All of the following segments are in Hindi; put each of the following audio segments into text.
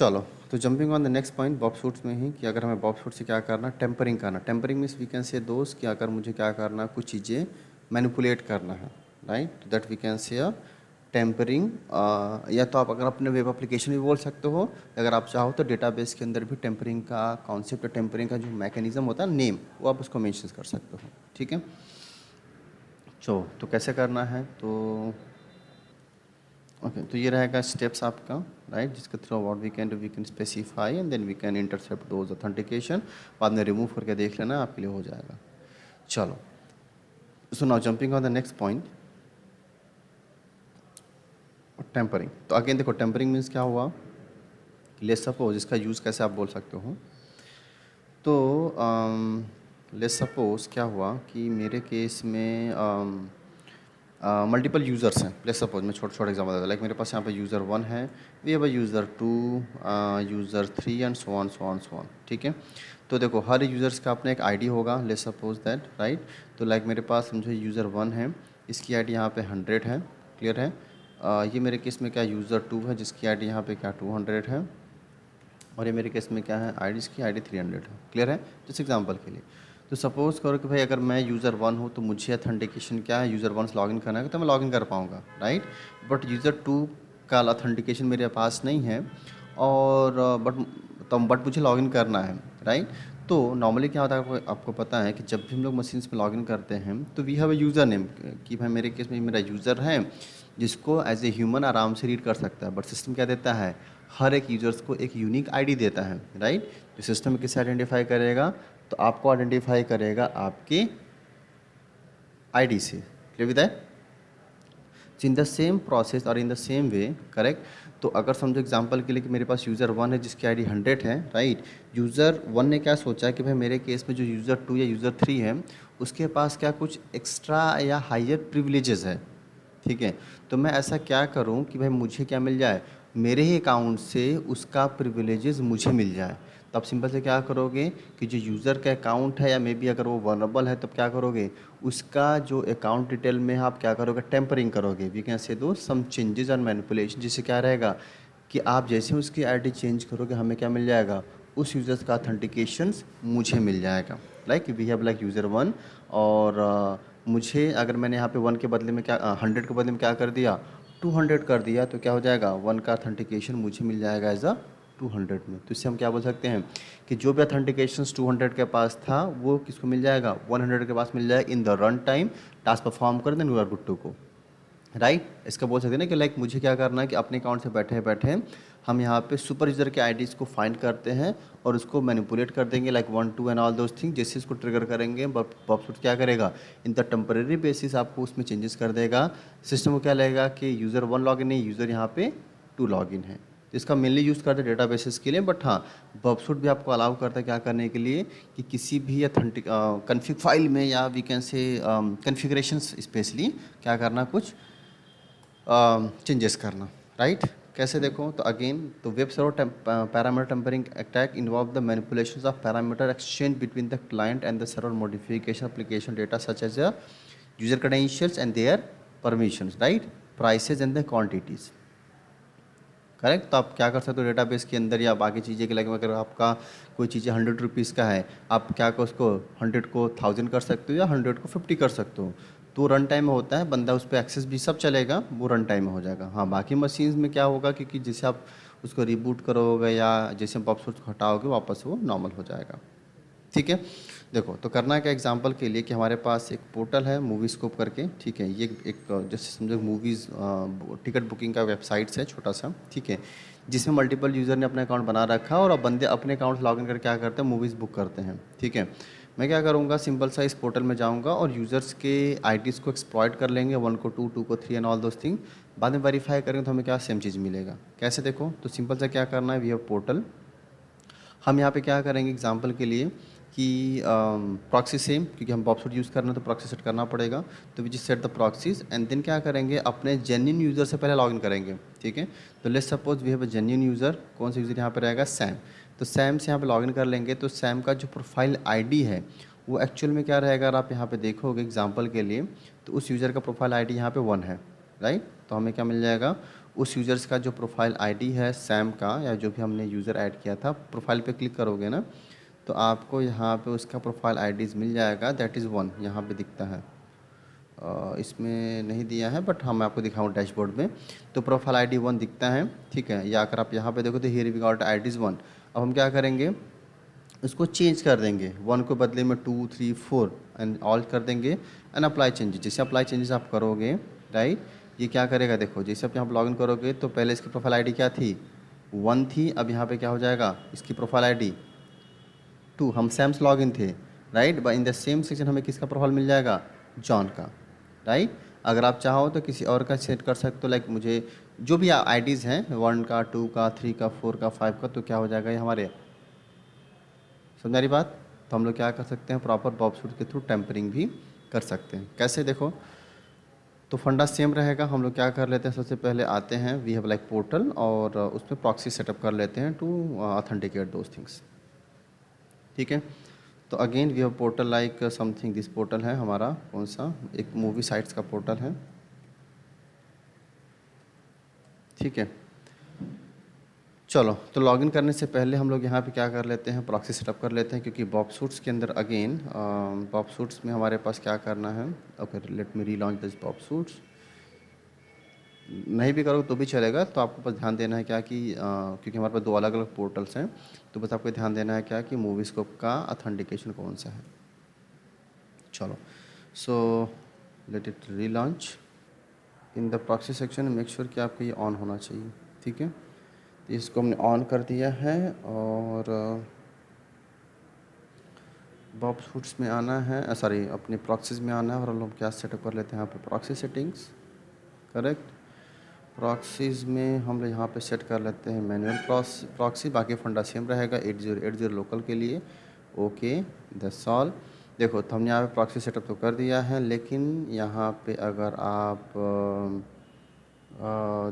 चलो, तो jumping on the next point Bob suits में ही कि अगर हमें बॉब सूट से क्या करना, टेम्परिंग करना। टेम्परिंग मीन्स वी कैन से दोस्त कि अगर मुझे क्या करना, कुछ चीज़ें मैनिपुलेट करना है, right, that we can say tampering. या तो आप अगर अपने वेब एप्लीकेशन भी बोल सकते हो, अगर आप चाहो तो डेटाबेस के अंदर भी टेम्परिंग का कॉन्सेप्ट, टेम्परिंग का जो मैकेनिज्म होता है, नेम, वो आप उसको मेंशन कर सकते हो। ठीक है, तो कैसे करना है, तो ओके, तो ये रहेगा स्टेप्स आपका, राइट, जिसके through what we can specify and then we can intercept those authentication. बाद में रिमूव करके देख लेना, आपके लिए हो जाएगा। चलो, so now jumping on the next point, tampering. तो अगेन देखो, टेम्परिंग मीन्स क्या हुआ, लेट्स सपोज, इसका यूज़ कैसे आप बोल सकते हो, तो लेट्स सपोज क्या हुआ कि मेरे केस में मल्टीपल यूज़र्स हैं। लेट्स सपोज मैं छोटा छोटा एग्जाम्पल देता हूँ, लाइक मेरे पास यहाँ पे यूज़र 1 है, we have a user 2, user 3 and so on so on so on. ठीक है, तो देखो हर यूज़र्स का अपना एक आईडी होगा, लेट्स सपोज दैट, राइट। तो लाइक मेरे पास समझो यूज़र 1 है, इसकी आईडी यहाँ पे 100 है, क्लियर है। ये मेरे केस में क्या यूज़र 2 है, जिसकी आईडी यहाँ पे क्या 200 है, और ये मेरे केस में क्या है, आईडी इसकी आईडी 300 है, क्लियर है, जिस एग्जांपल के लिए। तो सपोज़ करो कि भाई अगर मैं यूज़र 1 हूँ तो मुझे ऑथेंटिकेशन क्या है, यूज़र 1 से लॉगिन करना है तो मैं लॉगिन कर पाऊँगा, राइट। बट यूज़र 2 का ऑथेंटिकेशन मेरे पास नहीं है, और बट मुझे लॉगिन करना है, राइट। तो नॉर्मली क्या होता है, आपको पता है कि जब भी हम लोग मशीन्स पे लॉगिन करते हैं तो we have a user name, कि भाई मेरे केस में मेरा यूज़र है जिसको एज ए ह्यूमन आराम से रीड कर सकता है, बट सिस्टम क्या देता है, हर एक यूज़र्स को एक यूनिक आईडी देता है, राइट। जो सिस्टम किससे आइडेंटिफाई करेगा, तो आपको आइडेंटिफाई करेगा आपके आईडी से, clear with that. In the same process और in the same way, correct. तो अगर समझो एग्जांपल के लिए कि मेरे पास यूज़र 1 है जिसकी आईडी 100 है, राइट। यूज़र 1 ने क्या सोचा है कि भाई मेरे केस में जो यूज़र 2 या यूज़र 3 है उसके पास क्या कुछ एक्स्ट्रा या हायर प्रिविलेजेस है, ठीक है। तो मैं ऐसा क्या करूं कि भाई मुझे क्या मिल जाए, मेरे ही अकाउंट से उसका प्रिविलेजेस मुझे मिल जाए। तो आप सिंपल से क्या करोगे कि जो यूज़र का अकाउंट है या मे बी अगर वो वनरेबल है, तब क्या करोगे, उसका जो अकाउंट डिटेल में है आप क्या करोगे, टेम्परिंग करोगे, वी कैन से दो सम चेंजेस एंड मैनिपुलेशन, जिससे क्या रहेगा कि आप जैसे उसकी आईडी चेंज करोगे हमें क्या मिल जाएगा, उस यूज़र्स का ऑथेंटिकेशंस मुझे मिल जाएगा। Like we have like user 1, और मुझे अगर मैंने यहाँ पे 1 के बदले में क्या 100 के बदले में क्या कर दिया, 200 कर दिया, तो क्या हो जाएगा, 1 का ऑथेंटिकेशन मुझे मिल जाएगा एज अ 200 में। तो इससे हम क्या बोल सकते हैं कि जो भी ऑथेंटिकेशन 200 के पास था वो किसको मिल जाएगा, 100 के पास मिल जाएगा in the run time, task perform कर then we are good to go, right. इसका बोल सकते हैं ना कि लाइक मुझे क्या करना है कि अपने अकाउंट से बैठे बैठे हम यहाँ पे सुपर यूज़र के आईडीज़ को फाइंड करते हैं और उसको मैनिपुलेट कर देंगे, like 1 2 and all those thing. जैसे इसको ट्रिगर करेंगे बॉबसूट क्या करेगा, इन द टेम्परेरी बेसिस आपको उसमें चेंजेस कर देगा। सिस्टम को क्या लगेगा कि यूज़र 1 लॉगिन नहीं, यूज़र यहाँ पे 2 लॉगिन है। तो इसका मेनली यूज़ करते हैं डेटा बेसिस के लिए, बट हाँ बॉबसूट भी आपको अलाउ करता है क्या करने के लिए कि किसी भी अथेंटिक कन्फिग फाइल में या we can say configuration specially क्या करना, कुछ चेंजेस करना, राइट। कैसे देखो, तो अगेन तो web server parameter tampering attack involve the manipulations of parameter exchange between the client and the server modification application data such as a user credentials and their permissions, right, prices and the quantities, correct. तो आप क्या कर सकते हो डेटाबेस के अंदर या बाकी चीज़ें के, लगे अगर आपका कोई चीज़ें 100 रुपीज़ का है, आप क्या कर उसको 100 को 1000 कर सकते हो या 100 को 50 कर सकते हो। तो रन टाइम में होता है, बंदा उस पर एक्सेस भी सब चलेगा, वो रन टाइम में हो जाएगा। हाँ बाकी मशीन्स में क्या होगा, क्योंकि जैसे आप उसको रिबूट करोगे या जैसे बॉक्स हटाओगे वापस वो नॉर्मल हो जाएगा, ठीक है। देखो तो करना है क्या, एग्जांपल के लिए कि हमारे पास एक पोर्टल है मूवी स्कोप करके, ठीक है। ये एक जैसे समझो मूवीज़ टिकट बुकिंग का वेबसाइट्स है छोटा सा, ठीक है, जिसमें मल्टीपल यूज़र ने अपना अकाउंट बना रखा है और अब बंदे अपने अकाउंट से लॉगिन करके क्या करते हैं, मूवीज़ बुक करते हैं, ठीक है। मैं क्या करूँगा, सिंपल सा इस पोर्टल में जाऊँगा और यूज़र्स के आईडीज़ को एक्सप्लॉइट कर लेंगे, 1 को 2 2 को 3 एंड ऑल दोस थिंग। बाद में वेरीफाई करेंगे तो हमें क्या सेम चीज़ मिलेगा। कैसे देखो, तो सिंपल सा क्या करना है, वी हैव पोर्टल, हम यहाँ पे क्या करेंगे एग्जांपल के लिए कि प्रॉक्सी सेम, क्योंकि हम बॉबसूट यूज़ करना है तो प्रॉक्सी सेट करना पड़ेगा, तो which is set the proxies and then क्या करेंगे, अपने जेन्युइन यूज़र से पहले लॉगिन करेंगे, ठीक है। तो let's suppose we have a genuine user, कौन सा यूज़र यहाँ पे रहेगा, सैम। तो सैम से यहाँ पे लॉगिन कर लेंगे, तो सैम का जो प्रोफाइल आईडी है वो एक्चुअल में क्या रहेगा, अगर आप यहाँ पे देखोगे एग्जाम्पल के लिए, तो उस यूज़र का प्रोफाइल आईडी यहाँ पे 1 है, राइट। तो हमें क्या मिल जाएगा, उस यूज़र्स का जो प्रोफाइल आईडी है सैम का, या जो भी हमने यूज़र ऐड किया था, प्रोफाइल पे क्लिक करोगे ना तो आपको यहाँ पे उसका प्रोफाइल आईडीज़ मिल जाएगा, दैट इज़ 1 यहाँ पे दिखता है। इसमें नहीं दिया है बट हम आपको दिखाऊँ डैशबोर्ड में, तो प्रोफाइल आईडी 1 दिखता है, ठीक है। या अगर आप यहाँ पे देखो तो हियर वी गॉट आईडीज़ 1। अब हम क्या करेंगे, इसको चेंज कर देंगे, 1 को बदले में 2 3 4 एंड ऑल कर देंगे एंड अप्लाई चेंजेस। जैसे अप्लाई चेंजेस आप करोगे राइट, ये क्या करेगा, देखो जैसे आप यहाँ पर लॉगिन करोगे तो पहले इसकी प्रोफाइल आईडी क्या थी, 1 थी, अब यहाँ पे क्या हो जाएगा, इसकी प्रोफाइल आईडी 2, हम सैम्स लॉगिन थे right, but in the same section हमें किसका प्रोफाइल मिल जाएगा, जॉन का राइट। अगर आप चाहो तो किसी और का सेट कर सकते हो, लाइक मुझे जो भी आईडीज़ हैं 1 का 2 का 3 का 4 का 5 का, तो क्या हो जाएगा ये हमारे, समझ रही बात। तो हम लोग क्या कर सकते हैं, प्रॉपर बॉब सूट के थ्रू टेम्परिंग भी कर सकते हैं। कैसे, देखो तो फंडा सेम रहेगा। हम लोग क्या कर लेते हैं, सबसे पहले आते हैं वी हैव लाइक पोर्टल और उसमें प्रॉक्सी सेटअप कर लेते हैं टू ऑथेंटिकेट दोज थिंग्स, ठीक है। तो again we have portal like something, this portal है हमारा कौन सा, एक मूवी साइट्स का पोर्टल है, ठीक है। चलो तो लॉगिन करने से पहले हम लोग यहाँ पे क्या कर लेते हैं, प्रॉक्सी सेटअप कर लेते हैं, क्योंकि बॉब सूट्स के अंदर अगेन बॉब सूट्स में हमारे पास क्या करना है। Okay, let me relaunch this Bob suits. नहीं भी करो तो भी चलेगा, तो आपको बस ध्यान देना है क्या कि क्योंकि हमारे पास 2 अलग अलग पोर्टल्स हैं, तो बस आपको ध्यान देना है क्या कि मूवी स्कोप का ऑथेंटिकेशन कौन सा है। चलो so let it relaunch in the proxy section, make sure कि आपका ये ऑन होना चाहिए, ठीक है। तो इसको हमने ऑन कर दिया है और बॉब सूट्स में आना है, सॉरी अपने प्रॉक्सीज में आना है, और हम लोग क्या सेटअप कर लेते हैं यहाँ पे प्रॉक्सी सेटिंग्स, करेक्ट। प्रॉक्सीज में हम लोग यहाँ पे सेट कर लेते हैं मैनुअल प्रॉक्सी, बाकी फंडा सेम रहेगा 8080 लोकल के लिए। Okay that's all. देखो तो हमने यहाँ पे प्रॉक्सी सेटअप तो कर दिया है, लेकिन यहाँ पे अगर आप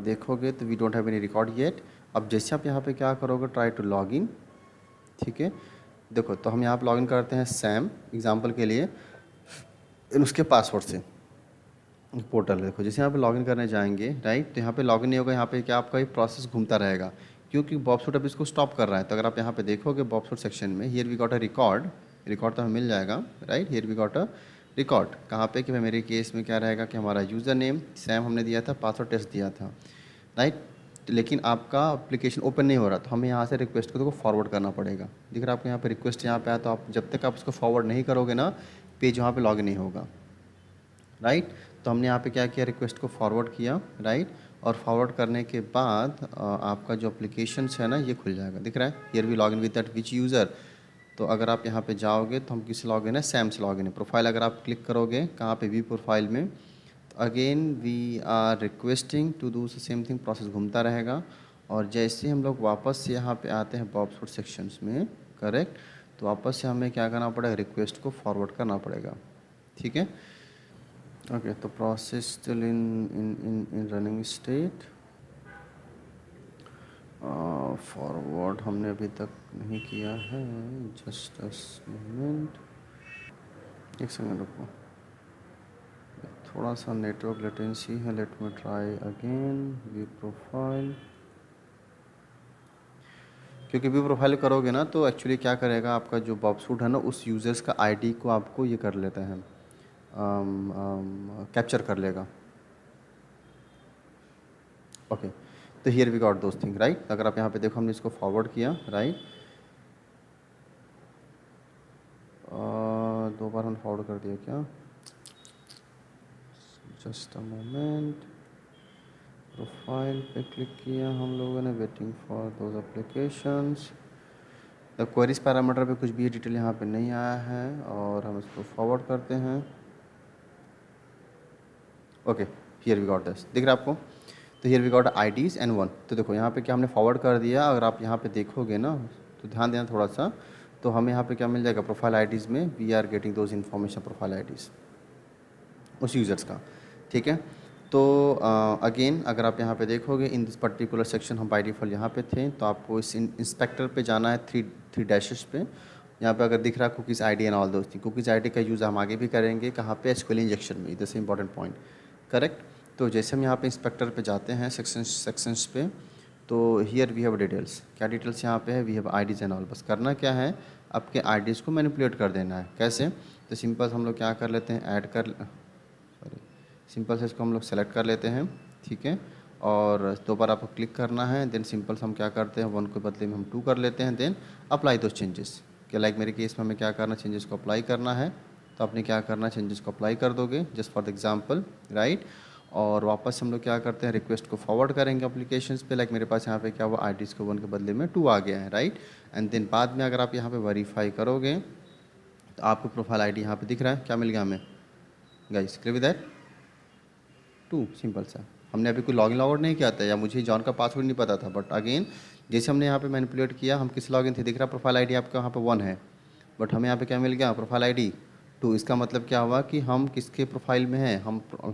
देखोगे तो we don't have any record yet. अब जैसे आप यहाँ पे क्या करोगे, ट्राई टू लॉग इन, ठीक है। देखो तो हम यहाँ पे लॉगिन करते हैं सैम एग्जांपल के लिए, उसके पासवर्ड से पोर्टल। देखो जैसे यहाँ पे लॉगिन करने जाएंगे राइट, तो यहाँ पे लॉगिन नहीं होगा, यहाँ पे क्या आपका ये प्रोसेस घूमता रहेगा, क्योंकि बॉबसूट अब इसको स्टॉप कर रहा है। तो अगर आप यहाँ पे देखोगे बॉबसूट सेक्शन में, here we got a record, record तो हमें मिल जाएगा right, here we got a record कहाँ पे, कि भाई मेरे केस में क्या रहेगा कि हमारा यूज़र नेम सैम हमने दिया था, पासवर्ड टेस्ट दिया था राइट, लेकिन आपका एप्लीकेशन ओपन नहीं हो रहा, तो हमें यहाँ से रिक्वेस्ट को देखो फॉरवर्ड करना पड़ेगा। दिख रहा है आपको यहाँ पे रिक्वेस्ट यहाँ पे आया, तो आप जब तक आप उसको फॉरवर्ड नहीं करोगे ना, पेज वहाँ पे लॉगिन नहीं होगा राइट। तो हमने यहाँ पे क्या किया, रिक्वेस्ट को फॉरवर्ड किया राइट, और फॉरवर्ड करने के बाद आपका जो एप्लीकेशन है ना ये खुल जाएगा। दिख रहा है here we login with that which user. तो अगर आप यहाँ पे जाओगे तो हम किससे लॉगिन है, सैम से लॉगिन है। प्रोफाइल अगर आप क्लिक करोगे कहाँ पे, वी प्रोफाइल में, तो again we are requesting to do same thing, process घूमता रहेगा। और जैसे हम लोग वापस से यहाँ पे आते हैं बॉबसूट सेक्शंस में, करेक्ट, तो वापस से हमें क्या करना पड़ेगा, रिक्वेस्ट को फॉरवर्ड करना पड़ेगा, ठीक है। ओके तो process still in running state, forward हमने अभी तक नहीं किया है, जस्ट अ मोमेंट, एक सेकंड रुको, थोड़ा सा नेटवर्क लेटेंसी है, let me try again view profile. क्योंकि व्यू प्रोफाइल करोगे ना तो एक्चुअली क्या करेगा, आपका जो बॉबसूट है ना उस यूज़र्स का आईडी को आपको ये कर लेता है, कैप्चर कर लेगा। ओके तो here we got those thing right. अगर आप यहाँ पे देखो हमने इसको फॉरवर्ड किया राइट, 2 बार हमने फॉरवर्ड कर दिया क्या, जस्ट अ मोमेंट, प्रोफाइल पे क्लिक किया हम लोगों ने, waiting for those applications. The queries parameter पे कुछ भी डिटेल यहाँ पे नहीं आया है, और हम इसको फॉरवर्ड करते हैं। Okay here we got this, दिख रहा है आपको। तो here we got IDs and 1। तो देखो यहाँ पे क्या हमने फॉरवर्ड कर दिया, अगर आप यहाँ पे देखोगे ना तो ध्यान देना थोड़ा सा, तो हमें यहाँ पे क्या मिल जाएगा, प्रोफाइल आईडीज़ में we are getting those information, profile IDs उस यूज़र्स का, ठीक है। तो अगेन अगर आप यहाँ पे देखोगे इन दिस पर्टिकुलर सेक्शन हम बाय डिफ़ॉल्ट यहाँ पे थे, तो आपको इस इंस्पेक्टर पे जाना है, थ्री डैशेस पे। यहाँ पे अगर दिख रहा है cookies ID and all those thing, cookies ID का यूज़ हम आगे भी करेंगे, कहाँ पे, एसक्यूएल इंजेक्शन में, दिस इंपॉर्टेंट पॉइंट, करेक्ट। तो जैसे हम यहाँ पे इंस्पेक्टर पे जाते हैं सेक्शंस पे, तो हियर वी हैव डिटेल्स। क्या डिटेल्स यहाँ पे है? We have IDs and all. बस करना क्या है, आपके आईडीज़ को मैनिपुलेट कर देना है। कैसे? तो सिंपल हम लोग क्या कर लेते हैं, सिंपल से इसको हम लोग सेलेक्ट कर लेते हैं, ठीक है। और दो बार आपको क्लिक करना है, देन सिंपल से हम क्या करते हैं, 1 के बदले में हम 2 कर लेते हैं, देन अप्लाई दो चेंजेस। कि लाइक मेरे केस में हमें क्या करना, चेंजेस को अप्लाई करना है, तो आपने क्या करना, चेंजेस को अप्लाई कर दोगे just for the example, right. और वापस हम लोग क्या करते हैं, रिक्वेस्ट को फॉरवर्ड करेंगे एप्लीकेशंस पे। लाइक मेरे पास यहाँ पे क्या हुआ, आईडीज़ को 1 के बदले में 2 आ गया है, राइट। एंड देन बाद में अगर आप यहाँ पे वेरीफाई करोगे तो आपको प्रोफाइल आईडी यहाँ पे दिख रहा है, क्या मिल गया हमें guys, clear with that 2, simple सा। हमने अभी कोई लॉगिन लॉगआउट नहीं किया था, या मुझे जॉन का पासवर्ड नहीं पता था, बट अगेन जैसे हमने यहाँ पे मैनिपुलेट किया, हम किस लॉगिन थे, दिख रहा प्रोफाइल आईडी आपका यहाँ पे 1 है, बट हमें यहाँ पे क्या मिल गया, प्रोफाइल आईडी 2। इसका मतलब क्या हुआ कि हम किसके प्रोफाइल में हैं,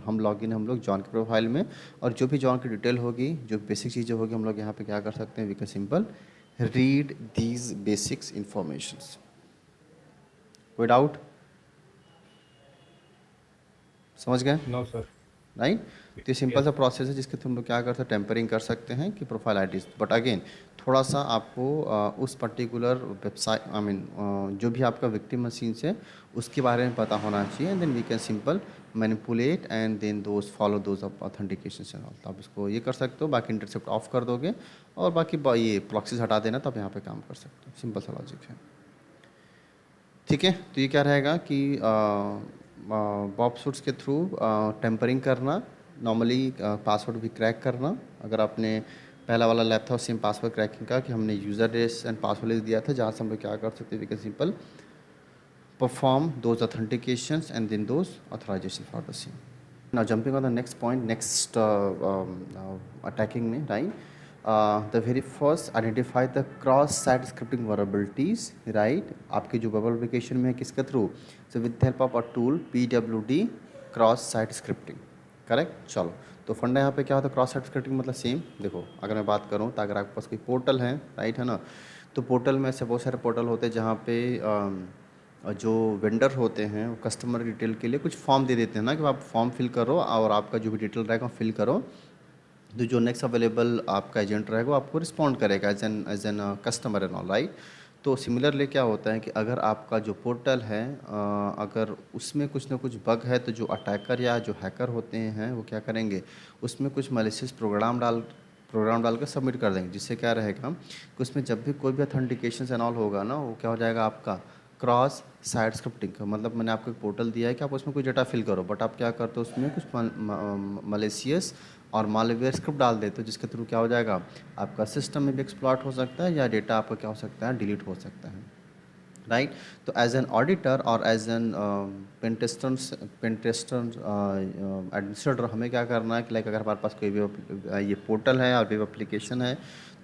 हम लॉगिन हम लोग जॉन के प्रोफाइल में। और जो भी जॉन की डिटेल होगी, जो बेसिक चीज़ें होगी, हम लोग यहाँ पे क्या कर सकते हैं, we can simple read these basics informations. कोई डाउट? समझ गए? No sir. राइट। तो ये सिंपल सा प्रोसेस है जिसके थ्रू हम लोग क्या कर सकते हैं, टेम्परिंग कर सकते हैं कि प्रोफाइल आईडीज। बट अगेन थोड़ा सा आपको उस पर्टिकुलर वेबसाइट, आई मीन जो भी आपका विक्टिम मशीन से, उसके बारे में पता होना चाहिए। And then we can simple manipulate and then those follow those authentication and all. तो आप इसको ये कर सकते हो, बाकी इंटरसेप्ट ऑफ कर दोगे और बाकी ये प्रॉक्सीज हटा देना, तो आप यहाँ पे काम कर सकते हो। सिंपल सा लॉजिक है, ठीक है। तो ये क्या रहेगा कि बॉब सूट्स के थ्रू टेम्परिंग करना, नॉर्मली पासवर्ड भी क्रैक करना। अगर आपने पहला वाला लैब था सेम पासवर्ड क्रैकिंग का, कि हमने यूज़र एड्रेस एंड पासवर्ड लिख दिया था, जहाँ से हम लोग क्या कर सकते हैं, we can simple perform those authentications and then those authorization for the same. Now jumping on the next point, next attacking में, right. The very first identify the cross site scripting vulnerabilities, right. आपके जो वेब एप्लीकेशन में है किसके through, so with help of a tool PWD cross site scripting, correct. चलो, तो फंडा यहाँ पे क्या होता है, क्रॉस साइट स्क्रिप्टिंग मतलब सेम। देखो अगर मैं बात करूँ तो अगर आपके पास कोई पोर्टल है, राइट है ना, तो पोर्टल में ऐसे बहुत सारे पोर्टल होते हैं जहाँ पे जो वेंडर होते हैं वो कस्टमर डिटेल के लिए कुछ फॉर्म दे देते हैं ना, कि आप फॉर्म फिल करो और आपका जो भी डिटेल रहेगा फिल करो, तो जो नेक्स्ट अवेलेबल आपका एजेंट रहेगा वो आपको रिस्पॉन्ड करेगा as an customer and all, right. तो सिमिलरली क्या होता है कि अगर आपका जो पोर्टल है अगर उसमें कुछ ना कुछ बग है, तो जो अटैकर या जो हैकर होते हैं वो क्या करेंगे, उसमें कुछ मैलिशियस प्रोग्राम डाल कर सबमिट कर देंगे, जिससे क्या रहेगा कि उसमें जब भी कोई भी ऑथेंटिकेशन एंड ऑल होगा ना, वो क्या हो जाएगा आपका क्रॉस साइट स्क्रिप्टिंग का। मतलब मैंने आपको एक पोर्टल दिया है कि आप उसमें कुछ डेटा फिल करो, बट आप क्या करते हो उसमें कुछ मलेशियस और मालवेयर स्क्रिप्ट डाल देते हो, जिसके थ्रू क्या हो जाएगा, आपका सिस्टम में भी एक्सप्लॉइट हो सकता है या डेटा आपका क्या हो सकता है, डिलीट हो सकता है, राइट। तो एज एन ऑडिटर और as an pen tester administrator हमें क्या करना है कि लाइक अगर हमारे पास कोई भी ये पोर्टल है और वेब एप्लीकेशन है,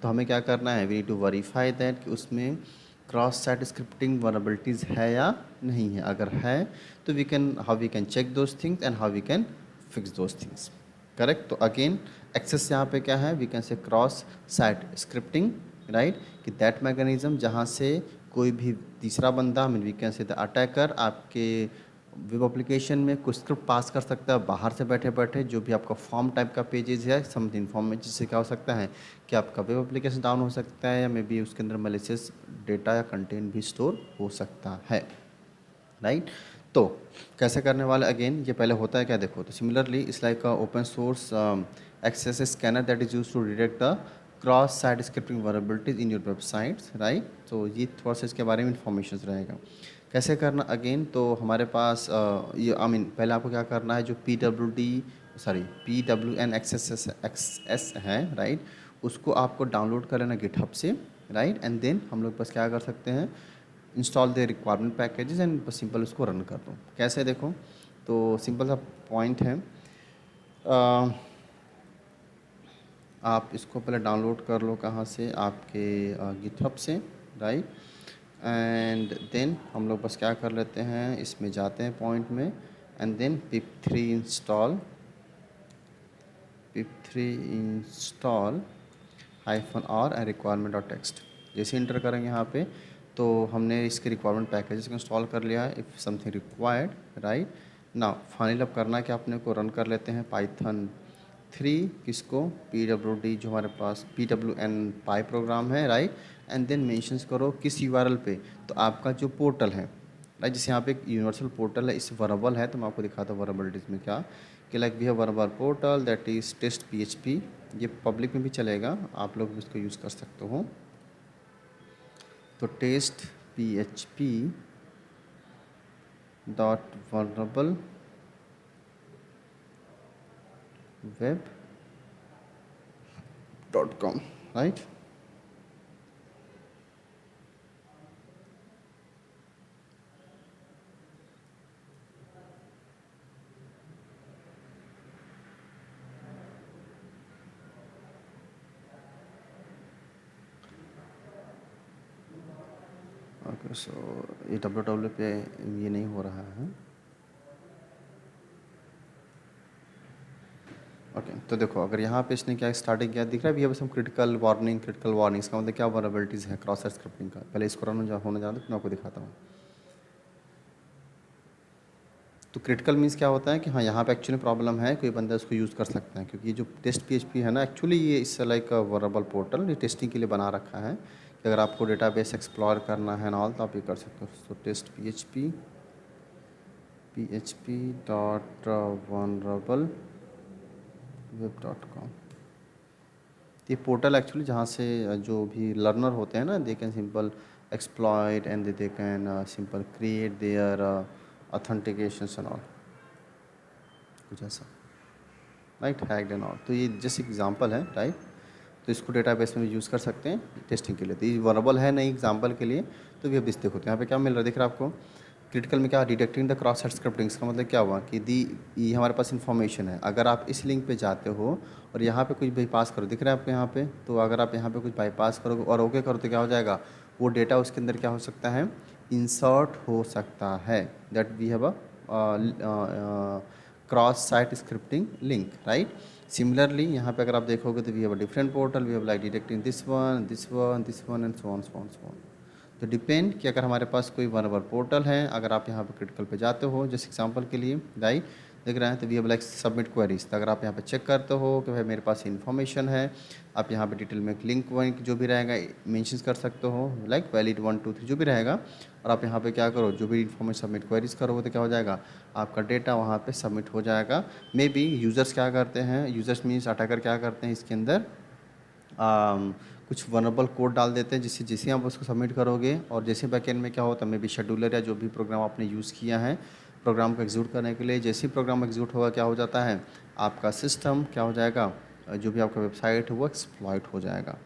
तो हमें क्या करना है, we need to verify that कि उसमें क्रॉस साइट स्क्रिप्टिंग वनरेबिलिटीज़ है या नहीं है। अगर है तो how we can check those things and how we can fix those things, correct. तो अगेन एक्सेस यहाँ पे क्या है, we can say cross site scripting, right, कि दैट मैकेनिज्म जहाँ से कोई भी तीसरा बंदा, mean we can say the attacker, आपके वेब एप्लीकेशन में कुछ स्क्रिप्ट पास कर सकता है बाहर से बैठे बैठे, जो भी आपका फॉर्म टाइप का पेजेस है समथिंग फॉर्म में, जिससे क्या हो सकता है कि आपका वेब एप्लीकेशन डाउन हो सकता है, या मे बी उसके अंदर मैलिशियस डेटा या कंटेंट भी स्टोर हो सकता है, राइट। तो कैसे करने वाले, अगेन ये पहले होता है क्या, देखो। तो similarly it's like open source XSS scanner that is use to detect the cross site scripting vulnerabilities in your websites, right. तो ये थोड़ा सा इसके बारे में इंफॉर्मेशन रहेगा कैसे करना। अगेन तो हमारे पास ये आई मीन पहले आपको क्या करना है, जो PWN एक्सेस है, राइट, उसको आपको डाउनलोड कर लेना गिटहब से, राइट। एंड देन हम लोग बस क्या कर सकते हैं, install the requirement packages and बस सिंपल उसको रन कर दो। कैसे, देखो तो सिंपल सा पॉइंट है, आप इसको पहले डाउनलोड कर लो, कहाँ से, आपके गिटहब से, राइट। एंड देन हम लोग बस क्या कर लेते हैं, इसमें जाते हैं पॉइंट में, and then pip3 install -r and रिक्वायरमेंट.txt जैसे इंटर करेंगे यहाँ पे, तो हमने इसके रिक्वायरमेंट पैकेजेस को इंस्टॉल कर लिया है, if something required, right. Now final अब करना है कि अपने को रन कर लेते हैं पाइथन 3 किसको PWD जो हमारे पास PWN पाई प्रोग्राम है, राइट, एंड देन मेंशंस करो किस URL पे, तो आपका जो पोर्टल है, राइट, जैसे यहाँ पे एक यूनिवर्सल पोर्टल है, इस वरेबल है, तो मैं आपको दिखाता हूँ वरेबलिटीज़ में क्या, कि like we have vulnerable portal that is test PHP, ये पब्लिक में भी चलेगा, आप लोग भी इसको यूज़ कर सकते हो। तो test PHP dot vulnerable web .com, right. Okay, so ये www पे ये नहीं हो रहा है। ओके, तो देखो अगर यहाँ पे इसने क्या स्टार्टिंग किया दिख रहा है, we have some critical warnings का मतलब क्या वनरेबिलिटीज़ है क्रॉस साइट स्क्रिप्टिंग का। पहले इसको रन होने जाना तो मैं आपको दिखाता हूँ। तो क्रिटिकल मीन्स क्या होता है कि हाँ यहाँ पे एक्चुअली प्रॉब्लम है, कोई बंदा इसको यूज़ कर सकता है, क्योंकि ये जो टेस्ट PHP है ना, एक्चुअली ये इस लाइक वरेबल पोर्टल ये टेस्टिंग के लिए बना रखा है कि अगर आपको डेटाबेस एक्सप्लोर करना है ना ऑल, तो आप ये कर सकते हो। तो test PHP dot vulnerable web.com, ये पोर्टल एक्चुअली जहाँ से जो भी लर्नर होते हैं ना, they can simple exploit and they can simple create their authentications and all, कुछ ऐसा, राइट, हैक्ड एंड ऑल। तो ये जस्ट एग्जांपल है, राइट, तो इसको डेटाबेस में भी यूज़ कर सकते हैं टेस्टिंग के लिए। तो ये वरेबल है नहीं एग्जांपल के लिए, तो भी अब इस देखो तो यहाँ पे क्या मिल रहा है, दिख रहा है आपको क्रिटिकल में क्या, डिटेक्टिंग द क्रॉस साइट स्क्रिप्टिंग्स का मतलब क्या हुआ कि ये हमारे पास इन्फॉर्मेशन है, अगर आप इस लिंक पे जाते हो और यहाँ पे कुछ बाईपास करो, दिख रहा है आपको यहाँ पे, तो अगर आप यहाँ पे कुछ बाईपास करोगे और ओके करो तो क्या हो जाएगा, वो डेटा उसके अंदर क्या हो सकता है, इंसर्ट हो सकता है, that we have a cross site scripting link, right. Similarly यहाँ पे अगर आप देखोगे तो we have a different portal, we have like detecting this one and so on. तो डिपेंड कि अगर हमारे पास कोई वरेबल पोर्टल है, अगर आप यहाँ पे क्रिटिकल पे जाते हो, जैसे एग्जांपल के लिए राइट देख रहे हैं, तो we have like submit queries, तो अगर आप यहाँ पे चेक करते हो कि भाई मेरे पास इन्फॉर्मेशन है, आप यहाँ पे डिटेल में लिंक वन जो भी रहेगा मेंशन कर सकते हो, लाइक वैलिड 1 2 3 जो भी रहेगा, और आप यहाँ पे क्या करो, जो भी इन्फॉर्मेशन सबमिट क्वेरीज करोगे तो क्या हो जाएगा, आपका डेटा वहाँ पे सबमिट हो जाएगा। मे बी यूज़र्स क्या करते हैं, यूज़र्स मीन्स अटैकर क्या करते हैं इसके अंदर, कुछ वनरेबल कोड डाल देते हैं, जिससे जैसे आप उसको सबमिट करोगे और जैसे बैकएंड में क्या होता है, मे बी शेड्यूलर या जो भी प्रोग्राम आपने यूज़ किया है प्रोग्राम को एग्जीक्यूट करने के लिए, जैसे ही प्रोग्राम एग्जीक्यूट होगा क्या हो जाता है, आपका सिस्टम क्या हो जाएगा, जो भी आपका वेबसाइट है वो एक्सप्लॉइट हो जाएगा,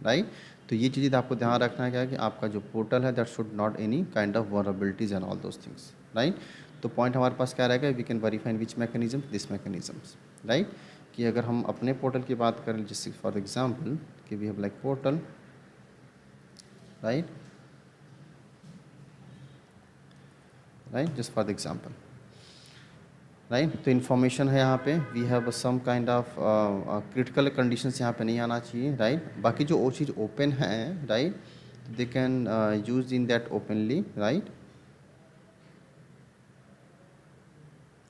राइट। तो ये चीज़ आपको ध्यान रखना है क्या कि आपका जो पोर्टल है that should not any kind of vulnerabilities and all those things, right. तो पॉइंट हमारे पास क्या रहेगा, we can verify in which mechanism this mechanisms, right. कि अगर हम अपने पोर्टल की बात करें, जैसे फॉर एग्जांपल कि we have like portal, right, just for the example, right. तो इन्फॉर्मेशन है यहाँ पे, we have some kind of critical conditions यहाँ पे नहीं आना चाहिए, राइट। बाकी जो वो चीज़ ओपन है, right, they can use in that openly, right,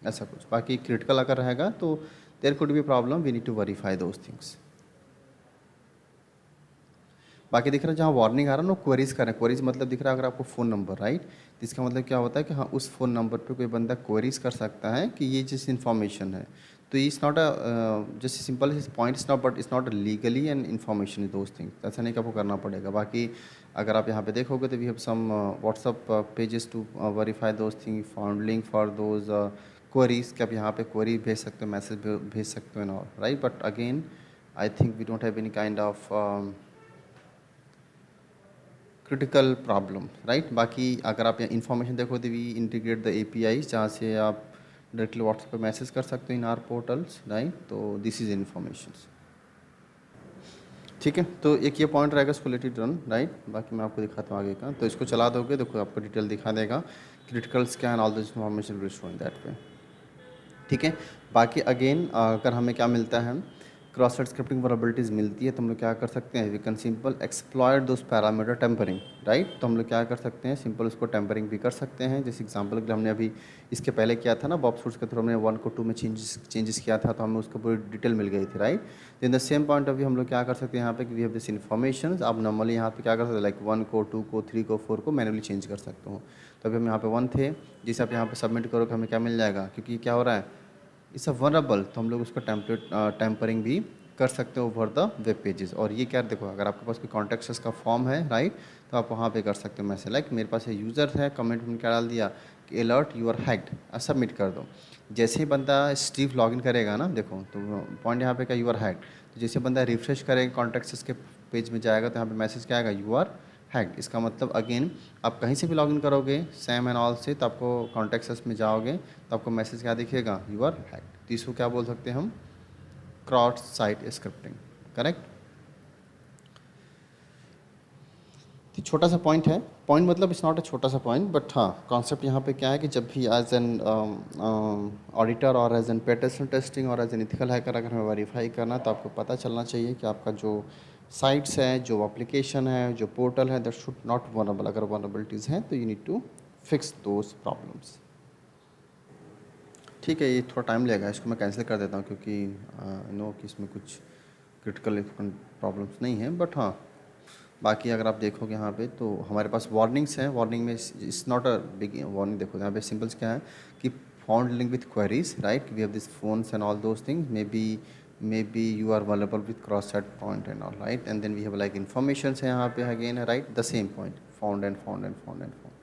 ऐसा कुछ। बाकी क्रिटिकल अगर रहेगा तो there could be problem, we need to verify those things. बाकी दिख रहा है जहाँ वार्निंग आ रहा है ना, क्वेरीज कर रहे हैं, क्वेरीज मतलब दिख रहा है अगर आपको फ़ोन नंबर, राइट, तो इसका मतलब क्या होता है कि हाँ उस फ़ोन नंबर पे कोई बंदा क्वेरीज कर सकता है कि ये जिस इन्फॉर्मेशन है, तो it's not a just simple point, it's not, but it's not legally and information is those things, ऐसा नहीं कि आपको करना पड़ेगा। बाकी अगर आप यहाँ पे देखोगे तो we have some WhatsApp pages to verify those thing, found link for those queries, कि आप यहाँ पे क्वेरी भेज सकते हो, मैसेज भेज सकते हो, and right. But again I think we don't have any kind of critical problem, right. बाकी अगर आप इन्फॉर्मेशन देखो तो वी इंटीग्रेट द API जहाँ से आप डायरेक्टली व्हाट्सएप पे मैसेज कर सकते हो इन आर पोर्टल्स, राइट। तो दिस इज इन्फॉर्मेशन, ठीक है। तो एक ये पॉइंट रहेगा इसको लेट इट रन, राइट। बाकी मैं आपको दिखाता हूँ आगे का, तो इसको चला दोगे देखो आपको डिटेल दिखा देगा, critical scan all this information will show in that way, ठीक है। बाकी अगेन अगर हमें क्या मिलता है, क्रॉस साइट स्क्रिप्टिंग वनरेबिलिटीज़ मिलती है तो हम लोग क्या कर सकते हैं, we can simple exploit those parameter tampering, right. तो हम लोग क्या कर सकते हैं, सिंपल उसको टेम्परिंग भी कर सकते हैं। जैसे एग्जांपल के लिए हमने अभी इसके पहले किया था ना, बॉब सूट्स के थ्रू हमने 1 को 2 में चेंजेस किया था, तो हमें उसको पूरी डिटेल मिल गई थी, right. In the same point of view हम लोग क्या कर सकते हैं यहाँ पे कि वी हैव दिस इन्फॉर्मेशन। आप नॉर्मली यहाँ पे क्या कर सकते हैं, लाइक 1 को 2 को 3 को 4 को मैनुअली चेंज कर सकते हो। तो अभी हम यहाँ पे 1 थे, जिसे आप यहाँ पे सबमिट करोगे हमें क्या मिल जाएगा, क्योंकि क्या हो रहा है, इट्स अ वनरेबल, तो हम लोग उसका टेम्परिंग भी कर सकते हो ओवर द वेब पेजेस। और ये क्या देखो, अगर आपके पास कोई कॉन्टेक्ट्स का फॉर्म है, राइट, तो आप वहाँ पे कर सकते हो मैसेज, लाइक मेरे पास ये यूज़र है, कमेंट में क्या डाल दिया कि alert you are hacked, submit कर दो। जैसे ही बंदा स्टीव लॉगिन करेगा ना, देखो तो पॉइंट यहाँ पे क्या, यू आर हैक्ड, तो जैसे बंदा रिफ्रेश करेगा कॉन्टेक्ट्स के पेज में जाएगा तो यहाँ पे मैसेज क्या आएगा, यू आर हैक्ड। इसका मतलब अगेन आप कहीं से भी लॉगिन करोगे सैम एंड ऑल से, तो आपको कॉन्टेक्ट्स में जाओगे तो आपको मैसेज क्या दिखेगा, यू आर हैक्ड। तो इसको क्या बोल सकते हैं हम, क्रॉस साइट स्क्रिप्टिंग, करेक्ट। छोटा सा पॉइंट है, पॉइंट मतलब इट्स नॉट अ छोटा सा पॉइंट, बट हाँ कॉन्सेप्ट यहाँ पे क्या है कि जब भी एज एन ऑडिटर और एज एन पेटेशन टेस्टिंग और एज एन इथिकल हैकर अगर हमें वेरीफाई करना, तो आपको पता चलना चाहिए कि आपका जो साइट्स है, जो एप्लीकेशन है, जो पोर्टल है, दैट शुड नॉट वनरेबल। अगर वनरेबिलिटीज़ हैं तो you need to fix those problems. ठीक है, ये थोड़ा टाइम लगेगा, इसको मैं कैंसिल कर देता हूँ क्योंकि नो कि इसमें कुछ क्रिटिकल प्रॉब्लम्स नहीं है। बट हाँ बाकी अगर आप देखोगे यहाँ पे तो हमारे पास वार्निंग्स हैं। वार्निंग में it's not a big warning. देखो यहाँ पे सिंपल्स क्या है कि found link with queries, right, we have this phones and all those things, maybe you are available with cross set point and all, right, and then we have like information है यहाँ पे again, right, the same point found and found and found and found,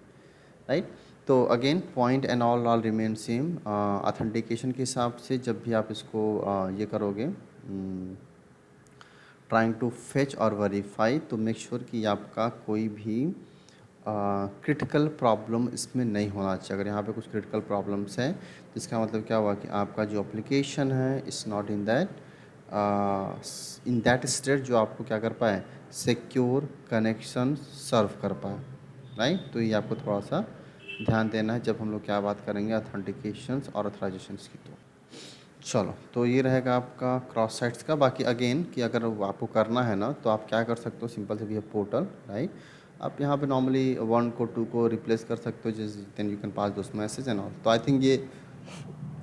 right. तो again point and all remain same. Authentication के हिसाब से जब भी आप इसको ये करोगे, ट्राइंग टू फेच और वेरीफाई, तो मेक श्योर कि आपका कोई भी क्रिटिकल प्रॉब्लम इसमें नहीं होना चाहिए। अगर यहाँ पे कुछ क्रिटिकल प्रॉब्लम्स हैं तो इसका मतलब क्या हुआ कि आपका जो एप्लीकेशन है it's not in that state जो आपको क्या कर पाए, सिक्योर कनेक्शन सर्व कर पाए, राइट। तो ये आपको थोड़ा सा ध्यान देना है जब हम लोग क्या बात करेंगे ऑथेंटिकेशंस और ऑथराइजेशंस की। तो चलो, तो ये रहेगा आपका क्रॉस साइट्स का। बाकी अगेन कि अगर आपको करना है ना तो आप क्या कर सकते हो, सिंपल से भी है पोर्टल, राइट। आप यहाँ पे नॉर्मली 1 को 2 को रिप्लेस कर सकते हो, जिस then you can pass those message and all. तो आई थिंक ये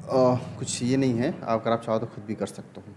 कुछ ये नहीं है, अगर आप चाहो तो खुद भी कर सकते हो।